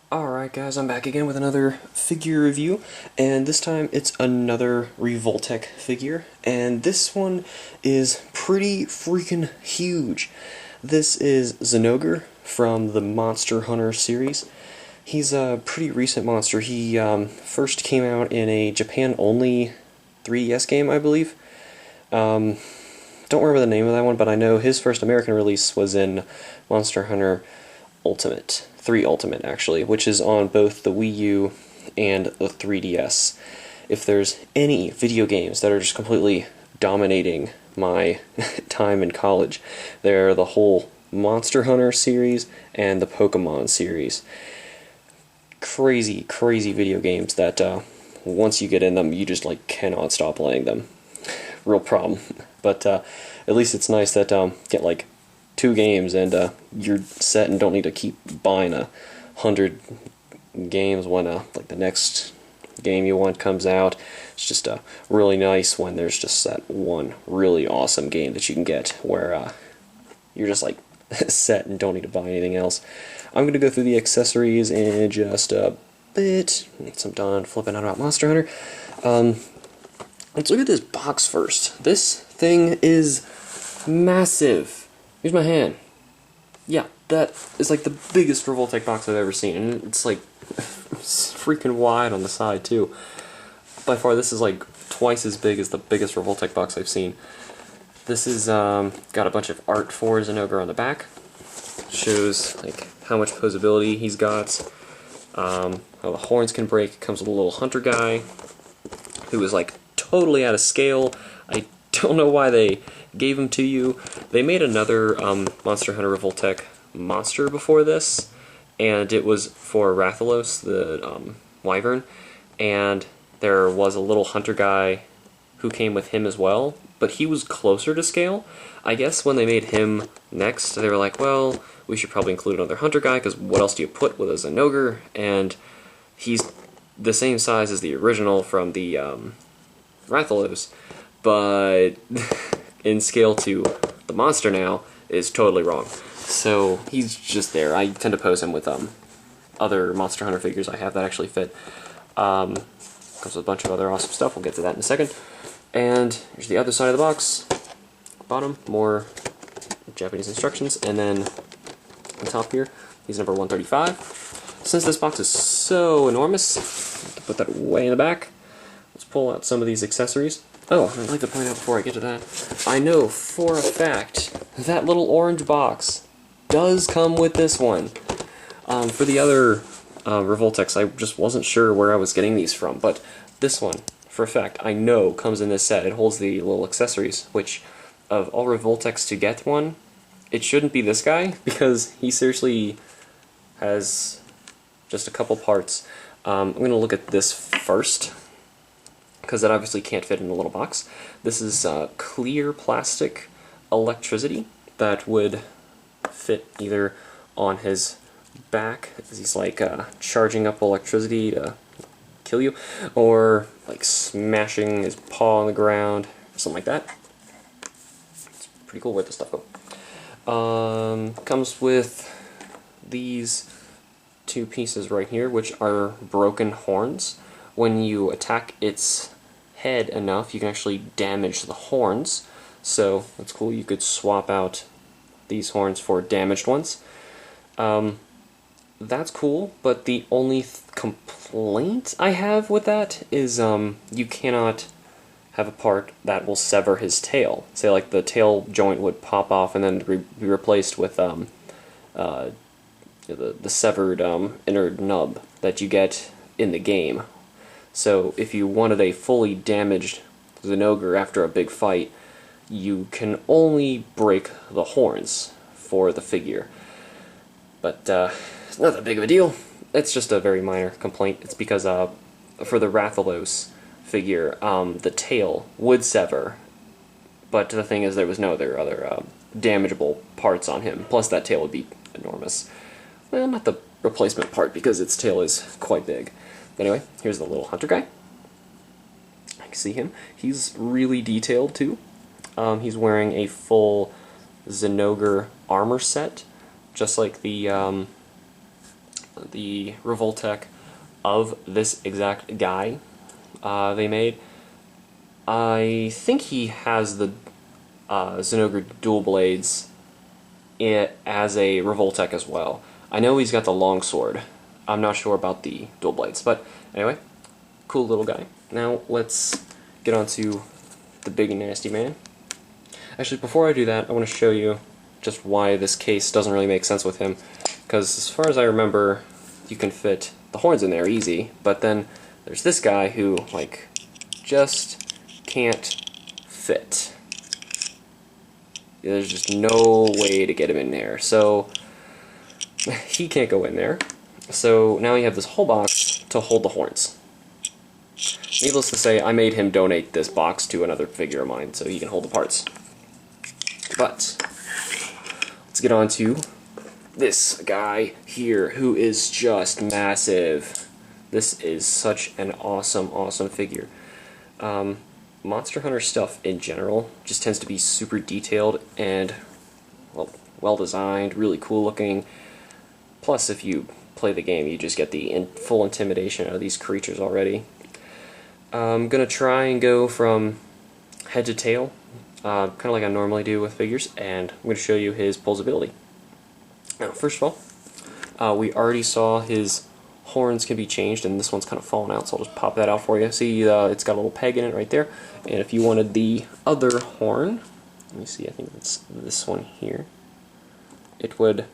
Alright guys, I'm back again with another figure review, and this time it's another Revoltech figure, and this one is pretty freaking huge. This is Zinogre from the Monster Hunter series. He's a pretty recent monster. He first came out in a Japan-only 3DS game, I believe. Don't remember the name of that one, but I know his first American release was in Monster Hunter Ultimate. 3 Ultimate, actually, which is on both the Wii U and the 3DS. If there's any video games that are just completely dominating my time in college, they're the whole Monster Hunter series and the Pokemon series. Crazy, crazy video games that once you get in them, you just cannot stop playing them. Real problem. But at least it's nice that get 2 games and you're set and don't need to keep buying 100 games when the next game you want comes out. It's just really nice when there's just that one really awesome game that you can get where you're just set and don't need to buy anything else. I'm going to go through the accessories in just a bit once I'm done flipping out about Monster Hunter. Let's look at this box first. This thing is massive. Here's my hand. Yeah, that is the biggest Revoltech box I've ever seen, and it's it's freaking wide on the side too. By far, this is twice as big as the biggest Revoltech box I've seen. This is got a bunch of art for Zinogre on the back. Shows how much posability he's got, how the horns can break. Comes with a little hunter guy who is totally out of scale. I don't know why they gave him to you. They made another Monster Hunter Revoltech monster before this, and it was for Rathalos, the wyvern, and there was a little hunter guy who came with him as well, but he was closer to scale. I guess when they made him next, they were like, well, we should probably include another hunter guy, because what else do you put with a Zinogre? And he's the same size as the original from the Rathalos, but in scale to the monster now is totally wrong. So he's just there. I tend to pose him with other Monster Hunter figures I have that actually fit. Comes with a bunch of other awesome stuff. We'll get to that in a second. And here's the other side of the box. Bottom, more Japanese instructions, and then on top here, he's number 135. Since this box is so enormous, put that way in the back. Let's pull out some of these accessories. Oh, I'd like to point out before I get to that, I know for a fact that little orange box does come with this one. For the other Revoltechs, I just wasn't sure where I was getting these from, but this one, for a fact, I know comes in this set. It holds the little accessories, which, of all Revoltechs to get one, it shouldn't be this guy, because he seriously has just a couple parts. I'm going to look at this first, because that obviously can't fit in a little box. This is clear plastic electricity that would fit either on his back, as he's charging up electricity to kill you, or smashing his paw on the ground, something like that. It's pretty cool. Where'd this stuff go? Comes with these 2 pieces right here, which are broken horns. When you attack its head enough, you can actually damage the horns. So that's cool. You could swap out these horns for damaged ones. That's cool, but the only complaint I have with that is you cannot have a part that will sever his tail. Say the tail joint would pop off and then be replaced with the severed inner nub that you get in the game. So if you wanted a fully damaged Zinogre after a big fight, you can only break the horns for the figure. But it's not that big of a deal. It's just a very minor complaint. It's because for the Rathalos figure, the tail would sever, but the thing is there was no other damageable parts on him. Plus that tail would be enormous. Well, not the replacement part, because its tail is quite big. Anyway, here's the little hunter guy. I can see him. He's really detailed too. He's wearing a full Zinogre armor set, just like the the Revoltech of this exact guy they made. I think he has the Zinogre dual blades as a Revoltech as well. I know he's got the longsword. I'm not sure about the dual blades, but anyway, cool little guy. Now let's get on to the big and nasty man. Actually, before I do that, I want to show you just why this case doesn't really make sense with him, because as far as I remember, you can fit the horns in there easy, but then there's this guy who, like, just can't fit. There's just no way to get him in there, so he can't go in there. So now you have this whole box to hold the horns. Needless to say, I made him donate this box to another figure of mine so he can hold the parts. But let's get on to this guy here, who is just massive. This is such an awesome, awesome figure. Monster Hunter stuff in general just tends to be super detailed and well designed, really cool looking. Plus, if you play the game, you just get the full intimidation out of these creatures already. I'm gonna try and go from head to tail, kind of like I normally do with figures, and I'm going to show you his pulls ability. Now, first of all, we already saw his horns can be changed, and this one's kind of fallen out, so I'll just pop that out for you. See, it's got a little peg in it right there, and if you wanted the other horn, let me see, I think it's this one here, it would,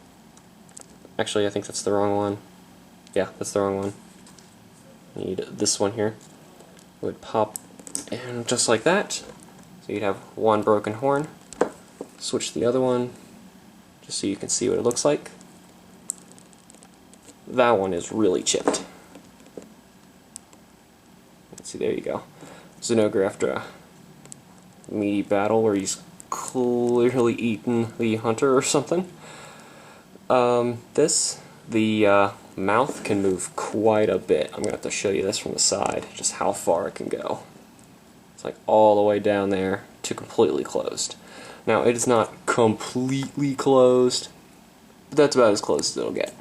actually I think that's the wrong one, yeah, that's the wrong one, need this one here, it would pop in just like that. So you'd have one broken horn, switch the other one, just so you can see what it looks like. That one is really chipped. Let's see, there you go. Zinogre after a meaty battle where he's clearly eaten the hunter or something. The mouth can move quite a bit. I'm going to have to show you this from the side, just how far it can go. Like all the way down there to completely closed. Now, it is not completely closed, but that's about as close as it'll get.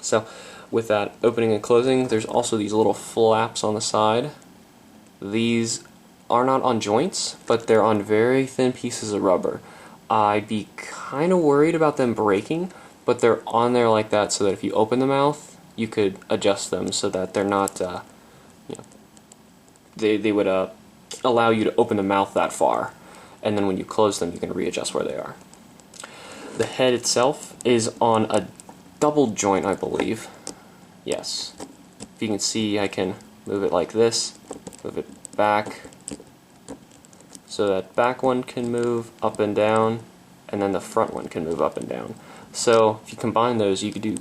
So, with that opening and closing, there's also these little flaps on the side. These are not on joints, but they're on very thin pieces of rubber. I'd be kind of worried about them breaking, but they're on there like that so that if you open the mouth, you could adjust them so that they're not, they would allow you to open the mouth that far, and then when you close them you can readjust where they are. The head itself is on a double joint, I believe. Yes. If you can see, I can move it like this, move it back, so that back one can move up and down, and then the front one can move up and down. So if you combine those, you could do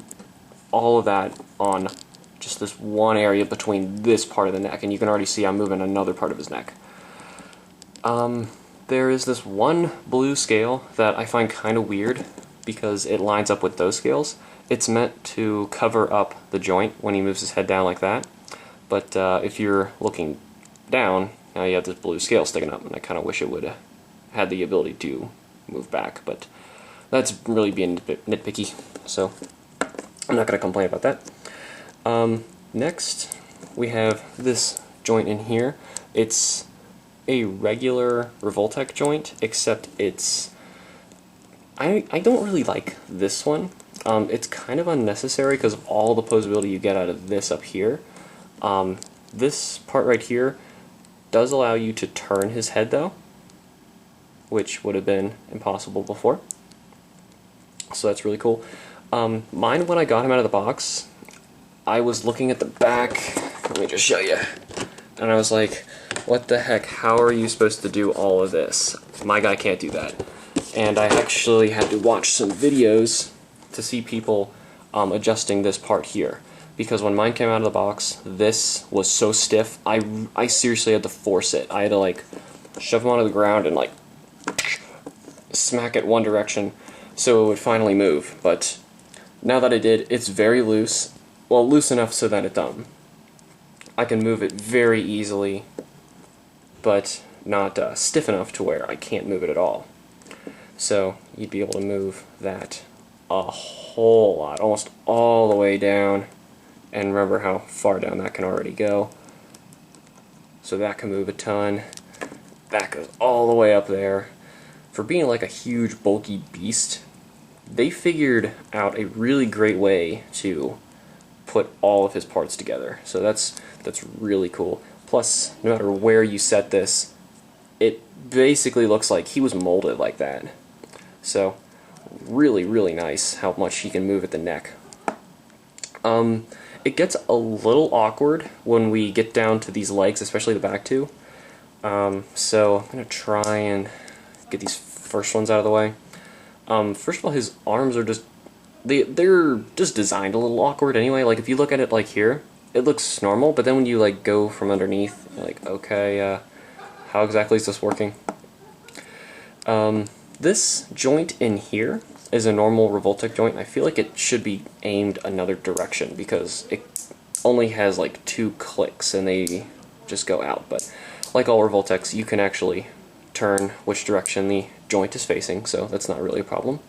all of that on just this one area between this part of the neck, and you can already see I'm moving another part of his neck. There is this one blue scale that I find kind of weird because it lines up with those scales. It's meant to cover up the joint when he moves his head down like that, but if you're looking down, now you have this blue scale sticking up, and I kind of wish it would have had the ability to move back, but that's really being nitpicky, so I'm not going to complain about that. Next, we have this joint in here. It's a regular Revoltech joint, except it's... I don't really like this one. It's kind of unnecessary because of all the posability you get out of this up here. This part right here does allow you to turn his head, though, which would have been impossible before. So that's really cool. Mine, when I got him out of the box, I was looking at the back, let me just show you, and I was like, what the heck, how are you supposed to do all of this? My guy can't do that. And I actually had to watch some videos to see people adjusting this part here. Because when mine came out of the box, this was so stiff, I seriously had to force it. I had to like shove him onto the ground and like smack it one direction so it would finally move. But now that I did, it's very loose. Well, loose enough so that I can move it very easily, but not stiff enough to where I can't move it at all. So you'd be able to move that a whole lot, almost all the way down. And remember how far down that can already go. So that can move a ton. That goes all the way up there. For being like a huge bulky beast, they figured out a really great way to put all of his parts together. So that's really cool. Plus, no matter where you set this, it basically looks like he was molded like that. So really, really nice how much he can move at the neck. It gets a little awkward when we get down to these legs, especially the back two. So I'm going to try and get these first ones out of the way. First of all, his arms are just, they're just designed a little awkward anyway. Like if you look at it like here, it looks normal, but then when you like go from underneath, you're like, okay, how exactly is this working? This joint in here is a normal Revoltech joint. I feel like it should be aimed another direction because it only has like 2 clicks and they just go out. But like all Revoltechs, you can actually turn which direction the joint is facing, so that's not really a problem.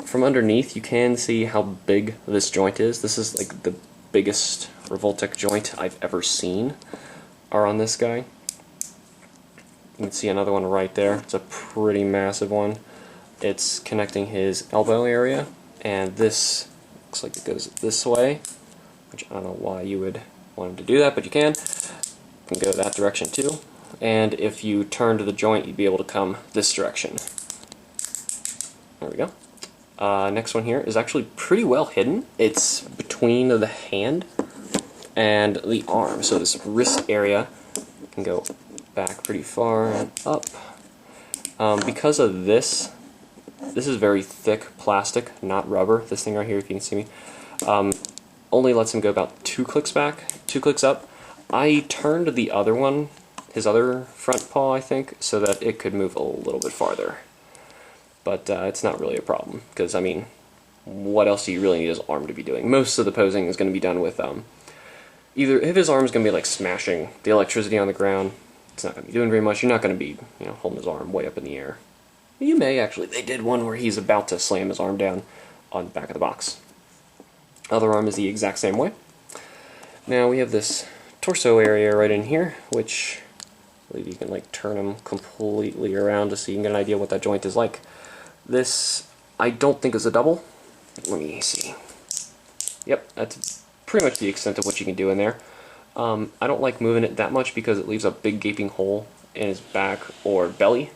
From underneath, you can see how big this joint is. This is like the biggest Revoltech joint I've ever seen are on this guy. You can see another one right there. It's a pretty massive one. It's connecting his elbow area, and this looks like it goes this way, which I don't know why you would want him to do that, but you can. You can go that direction too, and if you turn to the joint, you'd be able to come this direction. There we go. Next one here is actually pretty well hidden. It's between the hand and the arm, so this wrist area can go back pretty far and up. Because of this is very thick plastic, not rubber. This thing right here, if you can see me, only lets him go about 2 clicks back, 2 clicks up. I turned the other one, his other front paw, I think, so that it could move a little bit farther. But it's not really a problem, because, I mean, what else do you really need his arm to be doing? Most of the posing is going to be done with, either if his arm's going to be like smashing the electricity on the ground, it's not going to be doing very much. You're not going to be, holding his arm way up in the air. You may actually. They did one where he's about to slam his arm down on the back of the box. Other arm is the exact same way. Now we have this torso area right in here, which I believe you can like turn him completely around just so you can get an idea what that joint is like. This, I don't think is a double. Let me see. Yep, that's pretty much the extent of what you can do in there. I don't like moving it that much because it leaves a big gaping hole in his back or belly.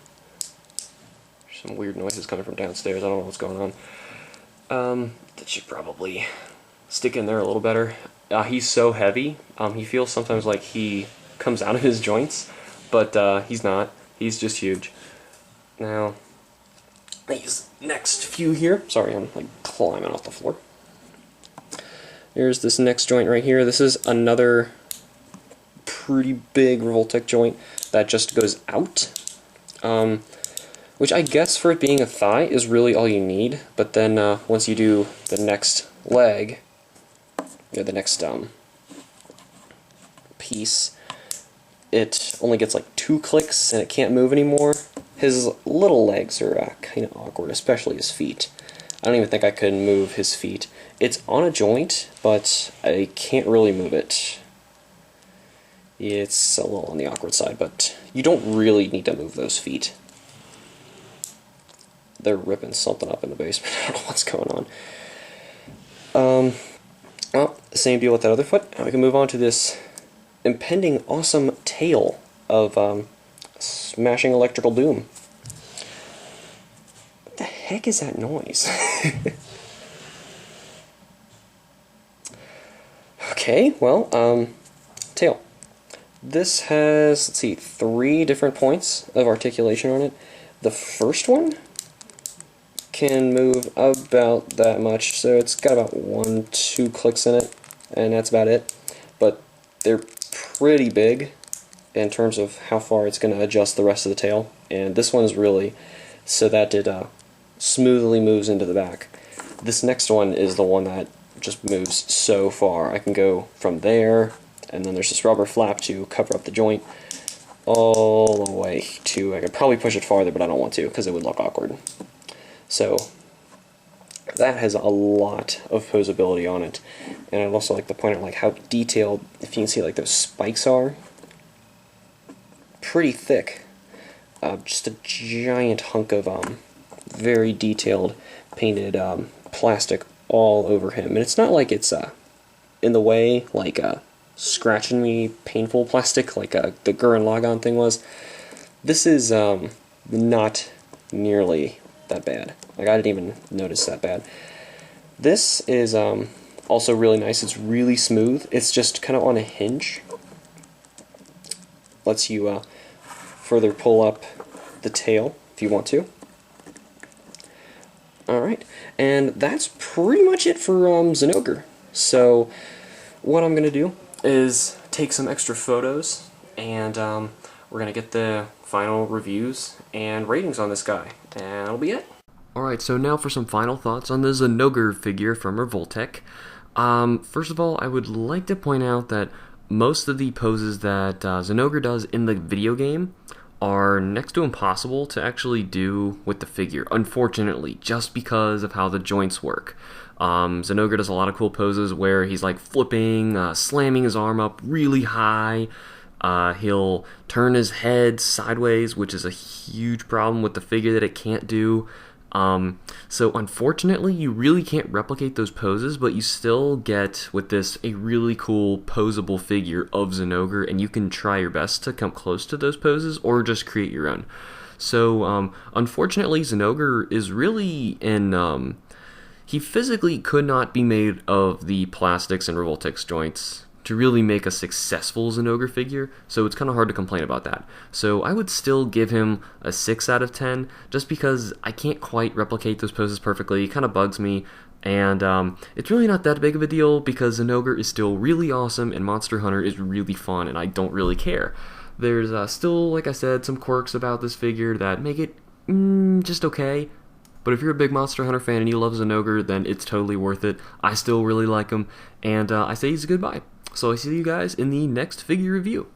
There's some weird noises coming from downstairs. I don't know what's going on. That should probably stick in there a little better. He's so heavy. He feels sometimes like he comes out of his joints, but he's not. He's just huge. Now, these next few here. Sorry, I'm like climbing off the floor. Here's this next joint right here. This is another pretty big Revoltech joint that just goes out, which I guess for it being a thigh is really all you need, but then once you do the next leg, the next piece, it only gets like 2 clicks and it can't move anymore. His little legs are kind of awkward, especially his feet. I don't even think I could move his feet. It's on a joint, but I can't really move it. It's a little on the awkward side, but you don't really need to move those feet. They're ripping something up in the basement. I don't know what's going on. Well, same deal with that other foot. Now we can move on to this impending awesome tail of smashing electrical doom. What the heck is that noise? Okay, well, tail. This has, let's see, 3 different points of articulation on it. The first one can move about that much, so it's got about 1-2 clicks in it, and that's about it. But they're pretty big in terms of how far it's going to adjust the rest of the tail, and this one's really so that it smoothly moves into the back. This next one is the one that just moves so far. I can go from there, and then there's this rubber flap to cover up the joint, all the way to, I could probably push it farther, but I don't want to because it would look awkward. So That has a lot of posability on it. And I'd also like to point out like how detailed, if you can see like those spikes are, pretty thick. Just a giant hunk of very detailed painted plastic all over him. And it's not like it's in the way, like scratching me painful plastic like the Gurren Lagann thing was. This is not nearly that bad. Like, I didn't even notice that bad. This is also really nice. It's really smooth. It's just kind of on a hinge. Lets you further pull up the tail if you want to. Alright, and that's pretty much it for Zinogre. So, what I'm going to do is take some extra photos, and we're going to get the final reviews and ratings on this guy, and that'll be it. Alright, so now for some final thoughts on the Zinogre figure from Revoltech. First of all, I would like to point out that most of the poses that Zinogre does in the video game are next to impossible to actually do with the figure, unfortunately, just because of how the joints work. Zinogre does a lot of cool poses where he's like flipping, slamming his arm up really high. He'll turn his head sideways, which is a huge problem with the figure that it can't do. So unfortunately, you really can't replicate those poses, but you still get, with this, a really cool posable figure of Zinogre, and you can try your best to come close to those poses, or just create your own. So, unfortunately, Zinogre is really in, he physically could not be made of the plastics and Revoltech's joints to really make a successful Zinogre figure, so it's kind of hard to complain about that. So I would still give him a 6 out of 10, just because I can't quite replicate those poses perfectly. It kind of bugs me, and it's really not that big of a deal, because Zinogre is still really awesome, and Monster Hunter is really fun, and I don't really care. There's still, like I said, some quirks about this figure that make it just okay. But if you're a big Monster Hunter fan and you love Zinogre, then it's totally worth it. I still really like him, and I say he's a good buy. So I see you guys in the next figure review.